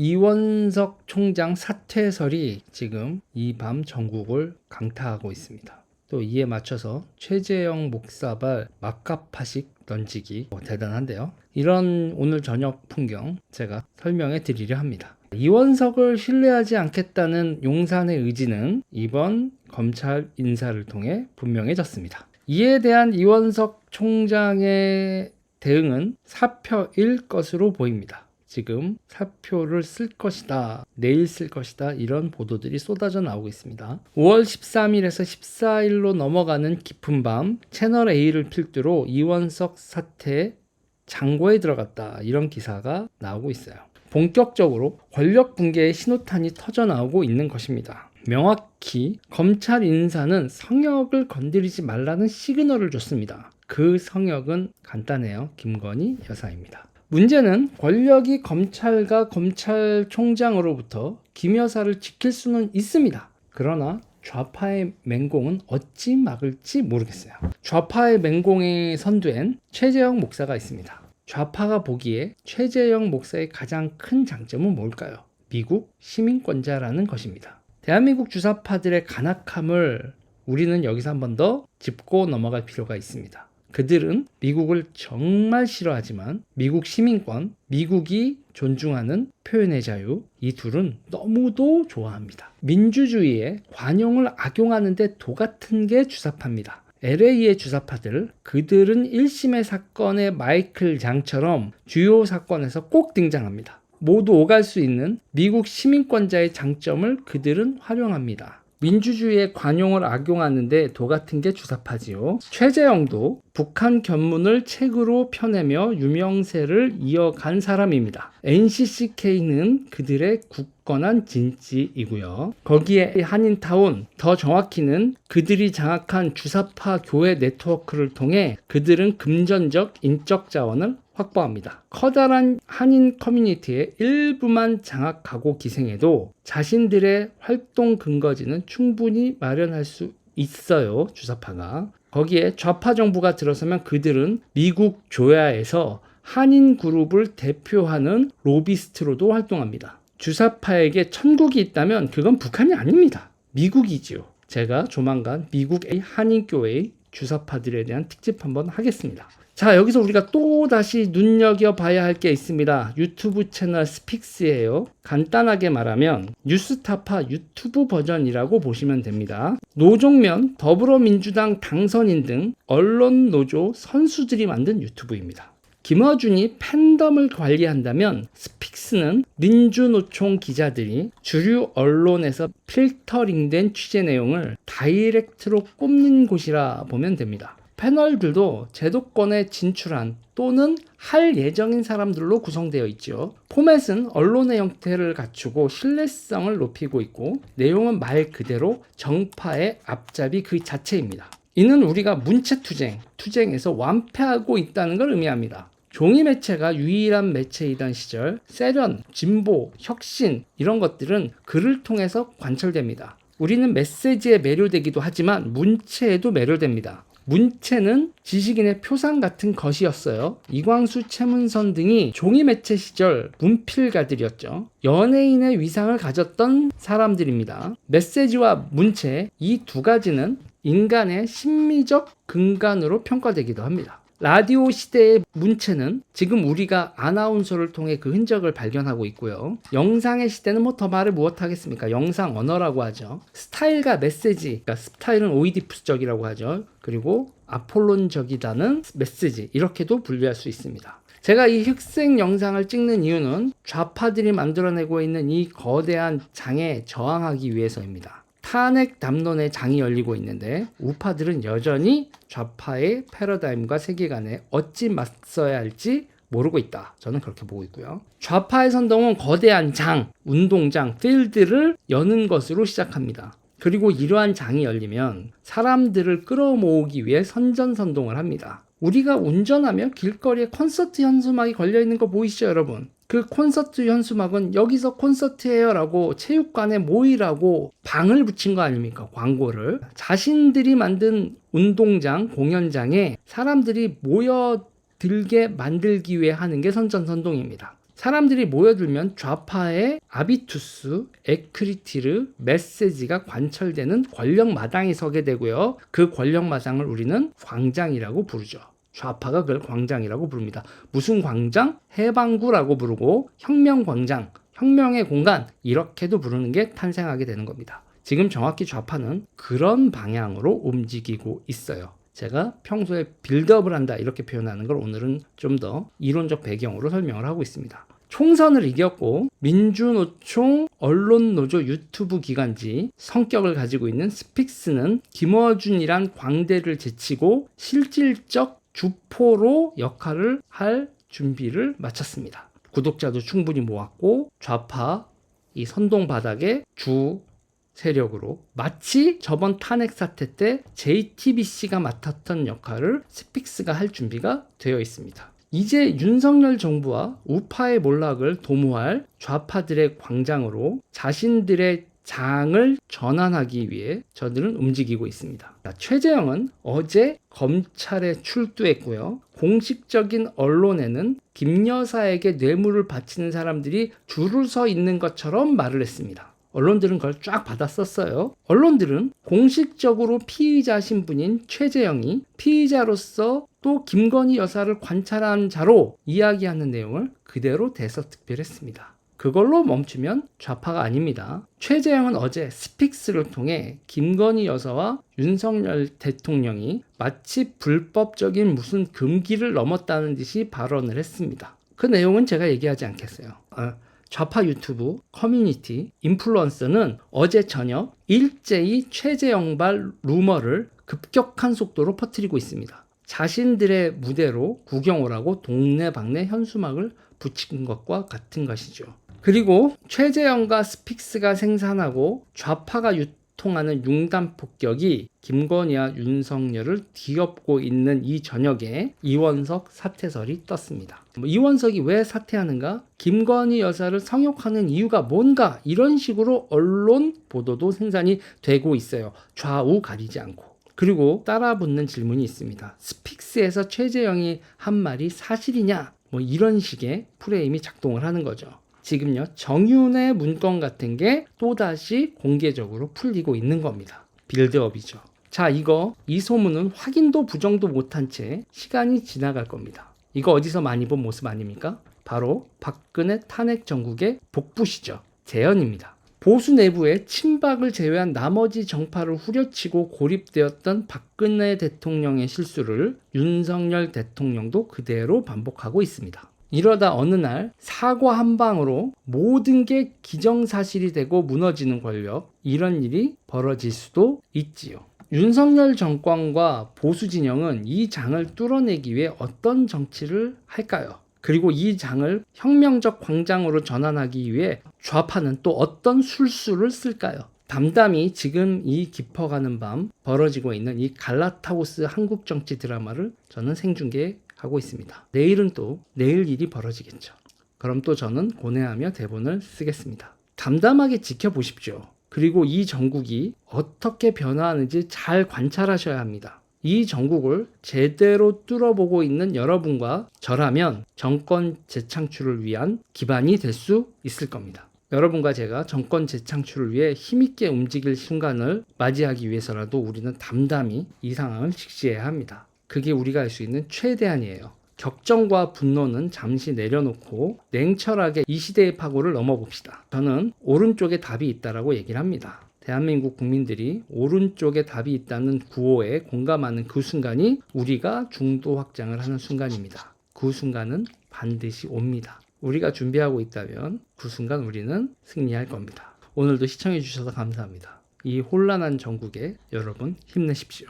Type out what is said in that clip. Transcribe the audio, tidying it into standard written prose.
이원석 총장 사퇴설이 지금 이 밤 전국을 강타하고 있습니다. 또 이에 맞춰서 최재형 목사발 막가파식 던지기 대단한데요. 이런 오늘 저녁 풍경 제가 설명해 드리려 합니다. 이원석을 신뢰하지 않겠다는 용산의 의지는 이번 검찰 인사를 통해 분명해졌습니다. 이에 대한 이원석 총장의 대응은 사표일 것으로 보입니다. 지금 사표를 쓸 것이다, 내일 쓸 것이다, 이런 보도들이 쏟아져 나오고 있습니다. 5월 13일에서 14일로 넘어가는 깊은 밤 채널A를 필두로 이원석 사태 장고에 들어갔다, 이런 기사가 나오고 있어요. 본격적으로 권력 붕괴의 신호탄이 터져 나오고 있는 것입니다. 명확히 검찰 인사는 성역을 건드리지 말라는 시그널을 줬습니다. 그 성역은 간단해요. 김건희 여사입니다. 문제는 권력이 검찰과 검찰총장으로부터 김 여사를 지킬 수는 있습니다. 그러나 좌파의 맹공은 어찌 막을지 모르겠어요. 좌파의 맹공에 선두엔 최재형 목사가 있습니다. 좌파가 보기에 최재형 목사의 가장 큰 장점은 뭘까요? 미국 시민권자라는 것입니다. 대한민국 주사파들의 간악함을 우리는 여기서 한 번 더 짚고 넘어갈 필요가 있습니다. 그들은 미국을 정말 싫어하지만 미국 시민권, 미국이 존중하는 표현의 자유, 이 둘은 너무도 좋아합니다. 민주주의에 관용을 악용하는 데 도같은 게 주사파입니다. LA의 주사파들, 그들은 1심의 사건의 마이클 장처럼 주요 사건에서 꼭 등장합니다. 모두 오갈 수 있는 미국 시민권자의 장점을 그들은 활용합니다. 민주주의의 관용을 악용하는데 도같은 게 주사파지요. 최재형도 북한 견문을 책으로 펴내며 유명세를 이어간 사람입니다. NCCK는 그들의 굳건한 진지이고요. 거기에 한인타운, 더 정확히는 그들이 장악한 주사파 교회 네트워크를 통해 그들은 금전적, 인적 자원을 확보합니다. 커다란 한인 커뮤니티의 일부만 장악하고 기생해도 자신들의 활동 근거지는 충분히 마련할 수 있어요. 주사파가. 거기에 좌파 정부가 들어서면 그들은 미국 조야에서 한인 그룹을 대표하는 로비스트로도 활동합니다. 주사파에게 천국이 있다면 그건 북한이 아닙니다. 미국이지요. 제가 조만간 미국의 한인교회의 주사파들에 대한 특집 한번 하겠습니다. 자, 여기서 우리가 또 다시 눈여겨봐야 할 게 있습니다. 유튜브 채널 스픽스예요. 간단하게 말하면 뉴스타파 유튜브 버전이라고 보시면 됩니다. 노종면 더불어민주당 당선인 등 언론 노조 선수들이 만든 유튜브입니다. 김어준이 팬덤을 관리한다면 스픽스는 민주노총 기자들이 주류 언론에서 필터링된 취재 내용을 다이렉트로 꼽는 곳이라 보면 됩니다. 패널들도 제도권에 진출한 또는 할 예정인 사람들로 구성되어 있죠. 포맷은 언론의 형태를 갖추고 신뢰성을 높이고 있고 내용은 말 그대로 정파의 앞잡이 그 자체입니다. 이는 우리가 투쟁에서 완패하고 있다는 걸 의미합니다. 종이 매체가 유일한 매체이던 시절 세련, 진보, 혁신 이런 것들은 글을 통해서 관철됩니다. 우리는 메시지에 매료되기도 하지만 문체에도 매료됩니다. 문체는 지식인의 표상 같은 것이었어요. 이광수, 최문선 등이 종이 매체 시절 문필가들이었죠. 연예인의 위상을 가졌던 사람들입니다. 메시지와 문체, 이 두 가지는 인간의 심미적 근간으로 평가되기도 합니다. 라디오 시대의 문체는 지금 우리가 아나운서를 통해 그 흔적을 발견하고 있고요. 영상의 시대는 더 말을 무엇하겠습니까? 영상 언어라고 하죠. 스타일과 메시지, 그러니까 스타일은 오이디푸스적이라고 하죠. 그리고 아폴론적이다는 메시지, 이렇게도 분류할 수 있습니다. 제가 이 흑색 영상을 찍는 이유는 좌파들이 만들어내고 있는 이 거대한 장에 저항하기 위해서입니다. 탄핵 담론의 장이 열리고 있는데 우파들은 여전히 좌파의 패러다임과 세계관에 어찌 맞서야 할지 모르고 있다. 저는 그렇게 보고 있고요. 좌파의 선동은 거대한 장, 운동장, 필드를 여는 것으로 시작합니다. 그리고 이러한 장이 열리면 사람들을 끌어모으기 위해 선전선동을 합니다. 우리가 운전하며 길거리에 콘서트 현수막이 걸려있는 거 보이시죠, 여러분? 그 콘서트 현수막은 여기서 콘서트예요 라고 체육관에 모이라고 방을 붙인 거 아닙니까? 광고를. 자신들이 만든 운동장, 공연장에 사람들이 모여들게 만들기 위해 하는 게 선전선동입니다. 사람들이 모여들면 좌파의 아비투스, 에크리티르, 메시지가 관철되는 권력 마당에 서게 되고요. 그 권력 마당을 우리는 광장이라고 부르죠. 좌파가 그걸 광장이라고 부릅니다. 무슨 광장? 해방구라고 부르고 혁명광장, 혁명의 공간 이렇게도 부르는 게 탄생하게 되는 겁니다. 지금 정확히 좌파는 그런 방향으로 움직이고 있어요. 제가 평소에 빌드업을 한다 이렇게 표현하는 걸 오늘은 좀 더 이론적 배경으로 설명을 하고 있습니다. 총선을 이겼고 민주노총 언론노조 유튜브 기관지 성격을 가지고 있는 스픽스는 김어준이란 광대를 제치고 실질적 주포로 역할을 할 준비를 마쳤습니다. 구독자도 충분히 모았고 좌파 이 선동 바닥의 주 세력으로 마치 저번 탄핵 사태 때 JTBC가 맡았던 역할을 스픽스가 할 준비가 되어 있습니다. 이제 윤석열 정부와 우파의 몰락을 도모할 좌파들의 광장으로 자신들의 장을 전환하기 위해 저들은 움직이고 있습니다. 최재형은 어제 검찰에 출두했고요. 공식적인 언론에는 김 여사에게 뇌물을 바치는 사람들이 줄을 서 있는 것처럼 말을 했습니다. 언론들은 그걸 쫙 받았었어요. 언론들은 공식적으로 피의자 신분인 최재형이 피의자로서 또 김건희 여사를 관찰한 자로 이야기하는 내용을 그대로 대서특필했습니다. 그걸로 멈추면 좌파가 아닙니다. 최재형은 어제 스픽스를 통해 김건희 여사와 윤석열 대통령이 마치 불법적인 무슨 금기를 넘었다는 듯이 발언을 했습니다. 그 내용은 제가 얘기하지 않겠어요. 좌파 유튜브 커뮤니티 인플루언서는 어제 저녁 일제히 최재형발 루머를 급격한 속도로 퍼뜨리고 있습니다. 자신들의 무대로 구경 오라고 동네방네 현수막을 붙인 것과 같은 것이죠. 그리고 최재형과 스픽스가 생산하고 좌파가 유통하는 융단 폭격이 김건희와 윤석열을 뒤엎고 있는 이 저녁에 이원석 사퇴설이 떴습니다. 이원석이 왜 사퇴하는가? 김건희 여사를 성욕하는 이유가 뭔가? 이런 식으로 언론 보도도 생산이 되고 있어요. 좌우 가리지 않고. 그리고 따라붙는 질문이 있습니다. 스픽스에서 최재형이 한 말이 사실이냐? 이런 식의 프레임이 작동을 하는 거죠. 지금요, 정윤의 문건 같은 게 또다시 공개적으로 풀리고 있는 겁니다. 빌드업이죠. 자, 이 소문은 확인도 부정도 못한 채 시간이 지나갈 겁니다. 이거 어디서 많이 본 모습 아닙니까? 바로 박근혜 탄핵 정국의 복부시죠. 재현입니다. 보수 내부의 친박을 제외한 나머지 정파를 후려치고 고립되었던 박근혜 대통령의 실수를 윤석열 대통령도 그대로 반복하고 있습니다. 이러다 어느 날 사과 한 방으로 모든 게 기정사실이 되고 무너지는 권력, 이런 일이 벌어질 수도 있지요. 윤석열 정권과 보수 진영은 이 장을 뚫어내기 위해 어떤 정치를 할까요? 그리고 이 장을 혁명적 광장으로 전환하기 위해 좌파는 또 어떤 술수를 쓸까요? 담담히 지금 이 깊어가는 밤 벌어지고 있는 이 갈라타고스 한국 정치 드라마를 저는 생중계하고 있습니다. 내일은 또 내일 일이 벌어지겠죠. 그럼 또 저는 고뇌하며 대본을 쓰겠습니다. 담담하게 지켜보십시오. 그리고 이 정국이 어떻게 변화하는지 잘 관찰하셔야 합니다. 이 정국을 제대로 뚫어보고 있는 여러분과 저라면 정권 재창출을 위한 기반이 될 수 있을 겁니다. 여러분과 제가 정권 재창출을 위해 힘있게 움직일 순간을 맞이하기 위해서라도 우리는 담담히 이 상황을 직시해야 합니다. 그게 우리가 할 수 있는 최대한이에요. 격정과 분노는 잠시 내려놓고 냉철하게 이 시대의 파고를 넘어봅시다. 저는 오른쪽에 답이 있다라고 얘기를 합니다. 대한민국 국민들이 오른쪽에 답이 있다는 구호에 공감하는 그 순간이 우리가 중도 확장을 하는 순간입니다. 그 순간은 반드시 옵니다. 우리가 준비하고 있다면 그 순간 우리는 승리할 겁니다. 오늘도 시청해 주셔서 감사합니다. 이 혼란한 전국에 여러분 힘내십시오.